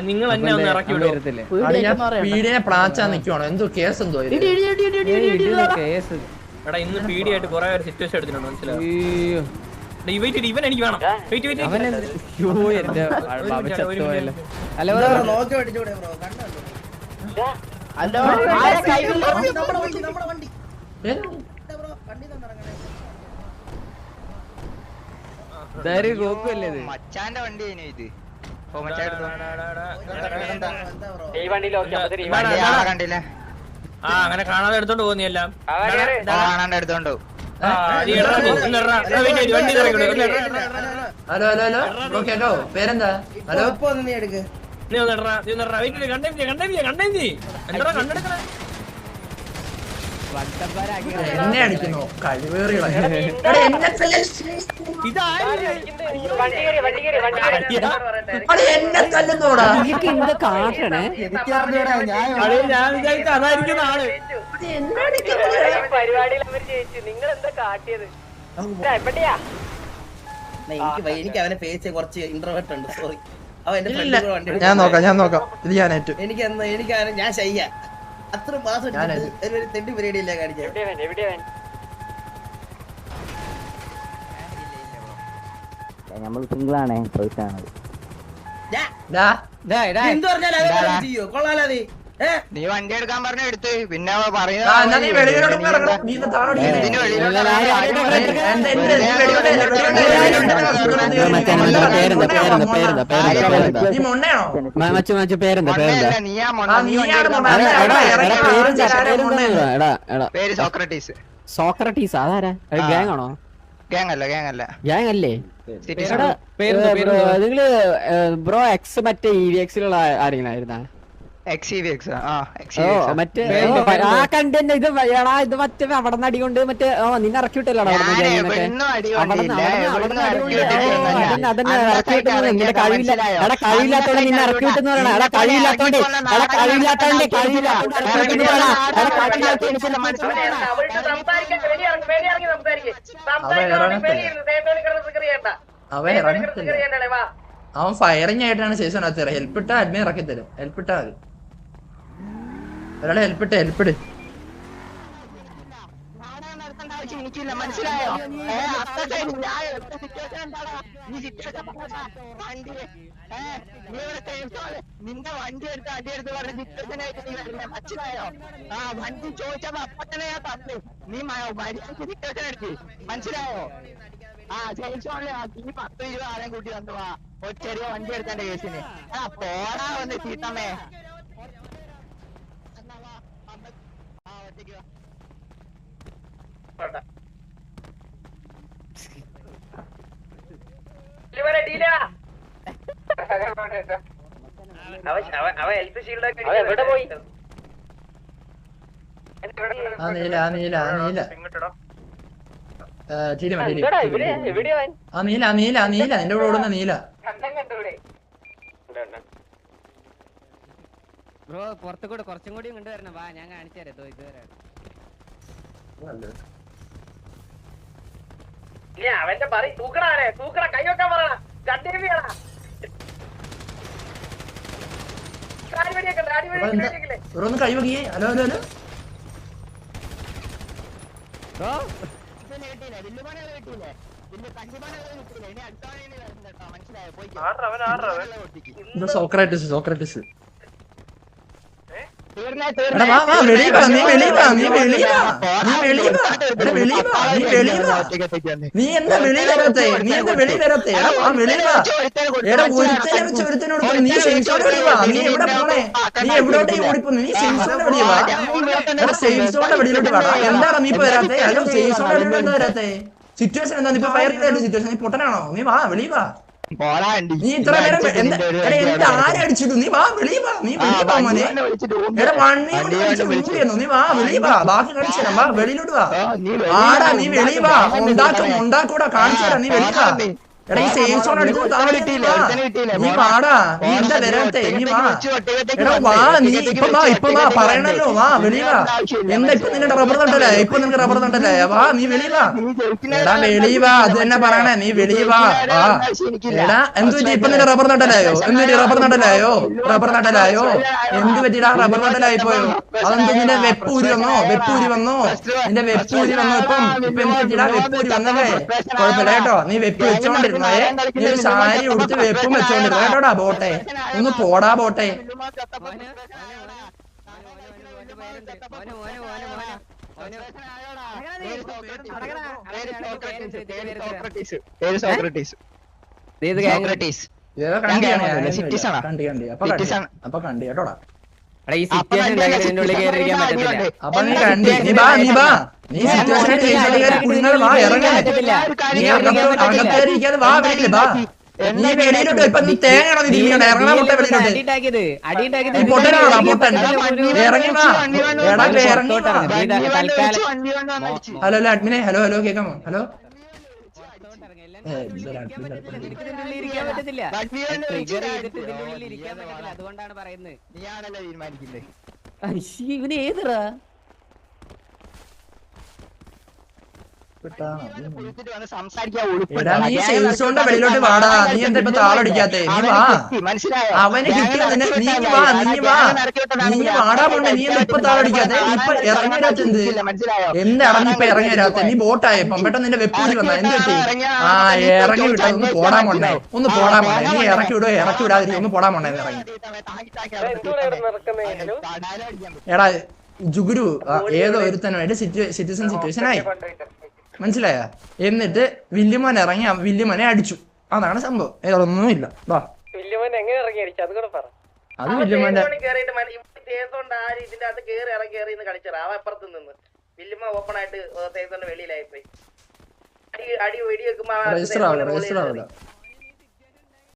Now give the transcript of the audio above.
നിങ്ങൾ എന്നെ ഒന്ന് ഇറക്കി വിടും. പീഡിയെ പ്ലാച്ചാൻ നിക്കുവാണോ? എന്തോ കേസ് എന്തോ എടാ ഇന്ന് പീഡിയായിട്ട് കുറെ സിറ്റുവേഷൻ എടുത്തിട്ടുണ്ട്, മനസ്സിലായോ? ഇവൻ എനിക്ക് വേണം. മച്ചാന്റെ വണ്ടി ഇത് കണ്ടില്ല. ആ അങ്ങനെ കാണാതെ എടുത്തോണ്ട് പോകുന്നെല്ലാം കാണാണ്ട് എടുത്തോണ്ട് ഹലോ ഹലോ ഹലോ ബ്രോ കേട്ടോ? പേരെന്താ? ഹലോ എന്നെ അടിക്കുന്നു കഴിവേറികളെ. എന്നെ തല്ലുന്നോടാ. എനിക്ക് അവനെ പേച്ച് കുറച്ച് ഇന്റർവെർട്ട് ഉണ്ട്. സോറി. ഞാൻ നോക്കാം ഇത് ഞാനേറ്റു. എനിക്ക് ഞാൻ ശയ്യ അത്ര മാസം തെണ്ടി പരിപാടി ഇല്ല കാണിക്കാൻ. നമ്മൾ സിംഗിളാണേ ചോദിച്ചാണ്. എന്ത് പറഞ്ഞാലും ചെയ്യോ? കൊള്ളാലോ നീ. നീ വണ്ടി എടുക്കാൻ പറഞ്ഞ എടുത്ത് പിന്നെ സോക്രട്ടീസ് അതാരാ? ഗ്യാങ് ആണോ? ഗ്യാങ് അല്ലേ? നിങ്ങള് ബ്രോ എക്സ് മറ്റേ EVX-ലുള്ള ആരെങ്കിലും ആയിരുന്നാ? മറ്റേ ആ കണ്ടന്റ് ഇത് ഇത് മറ്റേ അവിടെ നിന്ന് അടികൊണ്ട് മറ്റേ നിന്നെ ഇറക്കി വിട്ടല്ലോ നിന്റെ കഴിവില്ലാത്തോണ്ട് നിന്നെ ഇറക്കി വിട്ടെന്ന് പറയണ. എടാ കഴിവില്ലാത്തോണ്ട് അവൻ ഫയറിംഗ് ആയിട്ടാണ് ശേഷം ഹെൽപ്പ് ഇട്ടാ അഡ്മിൻ ഇറക്കി തരും. ഹെൽപ്പ് ഇട്ടാ മതി. ഒരാളെ ഹെൽപ്പിട്ട് മനസ്സിലായോ? നിന്റെ വണ്ടി എടുത്ത് അടിയെടുത്ത് പറഞ്ഞ സിറ്റുവേഷനായിട്ട് നീ വരുന്നേ, മനസ്സിലായോ? ആ വണ്ടി ചോദിച്ചപ്പോ അപ്പൊ തന്നെ ഞാൻ തന്നു. നീ സിറ്റുവേഷൻ എടുത്ത്, മനസ്സിലായോ? ആ ജയിച്ചോളെ നീ 10-20 ആളെയും കൂട്ടി തന്നുവാ ഒരു ചെറിയ വണ്ടി എടുത്തന്റെ കേസിന്. ആ പോടാ വന്ന് ചീത്തമ്മേ. എവിടെ പോയി? നീല നീല നിന്റെ കൂടെ ഓടുന്ന നീല. ബ്രോ പുറത്തു കൂടെ കുറച്ചും കൂടി കൊണ്ടുവരണം. വാ ഞാൻ കാണിച്ചു തരാം. ഇതുവരെ അവന്റെ പറ തൂക്കട കൈ വെക്കാൻ പറ. ഒന്ന് കൈവകിയേ. ഹലോ ഹലോ ഹലോ സോക്രാറ്റിസ് നീ എന്താ വെളി വരാത്തെ? നീ എവിടെ പോണേ? നീ എവിടോട്ടേ ഓടിപ്പോന്നു? നീ സേഫ്സോടെ വെളിവാ. സേഫ്സോടെ വെളിയിലോട്ട് വേണം. എന്താണ് നീ ഇപ്പൊ വരാത്തെ? ഹലോ സേഫ്സോടെ വെളിയിലോട്ട് എന്താ വരാത്തെ? സിറ്റുവേഷൻ എന്താ? ഇപ്പൊ ഫയർ ചെയ്ത സിറ്റുവേഷൻ. നീ പൊട്ടനാണോ? നീ വാ വെളിവാ. നീ ഇത്ര നേരം ആരടിച്ചിട്ടു? നീ വാ വെളിവാ. നീ വെളിവാ മോനെ. എടാ വണ്ണി നീ വാ വെളിവാ. ബാക്കി കാണിച്ചു തരാം. വാ വെളിയിലോട്ട് വാ. ആടാ നീ വെളിവാ. ഉണ്ടാക്കൂടാ കാണിച്ചു തരാം. നീ വെളിവാ. എടാ ഈ സേഫ് സോൺ അടിച്ച് നീ വാടാ, നീ എന്താ വരാത്തെ? നീ വാ എടാ, വാ നീ ഇപ്പൊ വാ പറയണല്ലോ, വാ വെളി വാ. എന്താ ഇപ്പൊ നിന്റെ റബ്ബർ നട്ടല്ലേ? ഇപ്പൊ നിനക്ക് റബ്ബർ നട്ടല്ലേ? വാ നീ വെളി വാ. എടാ വെളി വാ, അത് തന്നെ പറയണേ, നീ വെളി വാ. എടാ എന്ത് പറ്റി? ഇപ്പൊ നിന്റെ റബ്ബർ നട്ടലായോ? എന്ത് പറ്റി? റബ്ബർ നട്ടലായോ? റബ്ബർ നട്ടലായോ? എന്ത് പറ്റിടാ? റബ്ബർ നട്ടലായി പോയോ? അതെന്ത് നിന്റെ വെപ്പൂരി വന്നോ? വെപ്പൂരി വന്നോ? നിന്റെ വെപ്പൂരി വന്നോ? ഇപ്പൊ എന്ത് പറ്റിടാ? വെപ്പൂരി വന്നല്ലേ? കുഴപ്പമില്ല കേട്ടോ, നീ വെപ്പ് വെച്ചോണ്ടിരുന്നേ. നീ ഒരു സാരി ഉടുത്ത് വെപ്പും വെച്ചോണ്ടിരുന്നു കേട്ടോടാ ബോട്ടെ. ഒന്ന് പോടാ ബോട്ടെ. അപ്പൊ കണ്ടി കേട്ടോടാ. അപ്പൊ നീ കണ്ടി, നീ ബാ നീ സിറ്റുവേഷൻ വാ, ഇറങ്ങാ. നീ അകത്തേരിക്കാതെ വാ, വെളിയില് ബാ. നീ വെളിയിലോട്ട് ഇപ്പൊ നീ തേങ്ങയാണോ നീ തിരിക്കണ്ടേ? ഇറങ്ങാ പൊട്ടെ വെളിയിലോട്ട്. നീ പൊട്ടനാണോ? പൊട്ടൻ ഇറങ്ങി വാ. എടാ ഇറങ്ങി വാ. ഹലോ ഹലോ അഡ്മിനെ, ഹലോ ഹലോ കേക്കാമോ? ഹലോ അതുകൊണ്ടാണ് പറയുന്നത്. നീയാണല്ലോ തീരുമാനിക്കുന്നത്. ഇവന് ഏതറാ എടാ നീ സേഫ് സോണിന്റെ വെളിയിലോട്ട് വാടാ. നീ എന്താ ഇപ്പൊ താളടിക്കാത്തെ? നീ വാ. അവന് കിട്ടിയ നീ വാ, നീ വാ, നീ വാടാ പോണ്ടേ. നീ എന്താ ഇപ്പൊ താളടിക്കാത്തെ? ഇപ്പൊ ഇറങ്ങി വരാത്ത എന്ത്? എന്താടാ നീ ഇപ്പൊ ഇറങ്ങി വരാത്തെ? നീ ബോട്ടായ ഇപ്പം പെട്ടെന്ന് നിന്റെ വെപ്പൂരി വന്ന എന്ത് പറ്റി? ആ ഇറങ്ങി വിട്ടാ ഒന്ന് പോടാൻ പോണ്ടേ, ഒന്ന് പോടാൻ പോണ്ടേ. നീ ഇറക്കി വിടുവോ? ഇറക്കി വിടാതിരി ഒന്ന് പോടാൻ പോണ്ടേ ഇറങ്ങി. എടാ ജുഗുരു ഏതോ ഒരുത്തനുമായിട്ട് സിറ്റിസൺ സിറ്റുവേഷൻ ആയി, മനസ്സിലായ? എന്നിട്ട് വില്യമോൻ ഇറങ്ങി വില്യമോനെ അടിച്ചു. അതാണ് സംഭവം, വേറൊന്നുമില്ല. വാ അത് വില്യമോന്റെ രജിസ്റ്റർ ആവില്ല, രജിസ്റ്റർ ആവില്ല.